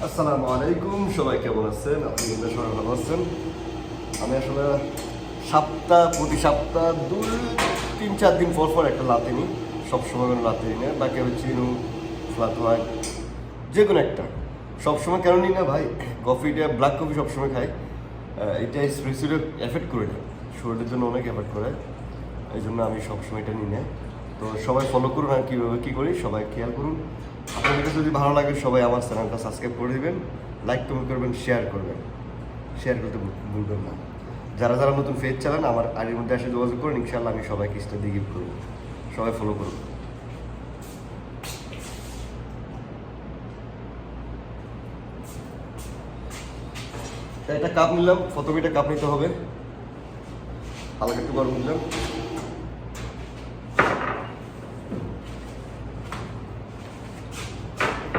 আসসালামু আলাইকুম, সবাই কেমন আছেন? আপনি কিন্তু সবাই ভালো আছেন। আমি আসলে প্রতি সপ্তাহ 2-3-4 দিন পর পর একটা লাতে নিই। সবসময় কোনো লাতে নিই না, বাকি আমি চিনু ফ্ল্যাট হোয়াইট যে কোনো একটা। সবসময় কেন নিই না ভাই, কফিটা ব্ল্যাক কফি সবসময় খাই, এটা এসপ্রেসোটা এফেক্ট করে না, শরীরের জন্য অনেক এফেক্ট করে, এই জন্য আমি সবসময় এটা নিই না। তো সবাই ফলো করুন আর কীভাবে কী করি সবাই খেয়াল করুন। আপনাদের কাছে যদি ভালো লাগে সবাই আমার চ্যানেলটা সাবস্ক্রাইব করে দেবেন, লাইক কমেন্ট করবেন, শেয়ার করবেন, শেয়ার করতে ভুলবেন না। যারা যারা নতুন ফেজ চালান আমার আইডির মধ্যে এসে যোগাযোগ করুন, ইনশাআল্লাহ আমি সবাইকে ইস্টা দিয়ে গিফট করবো। সবাই ফলো করুন। একটা কাপ নিলাম, প্রথমে এটা কাপ নিতে হবে, হালকা একটু গরম নিলাম।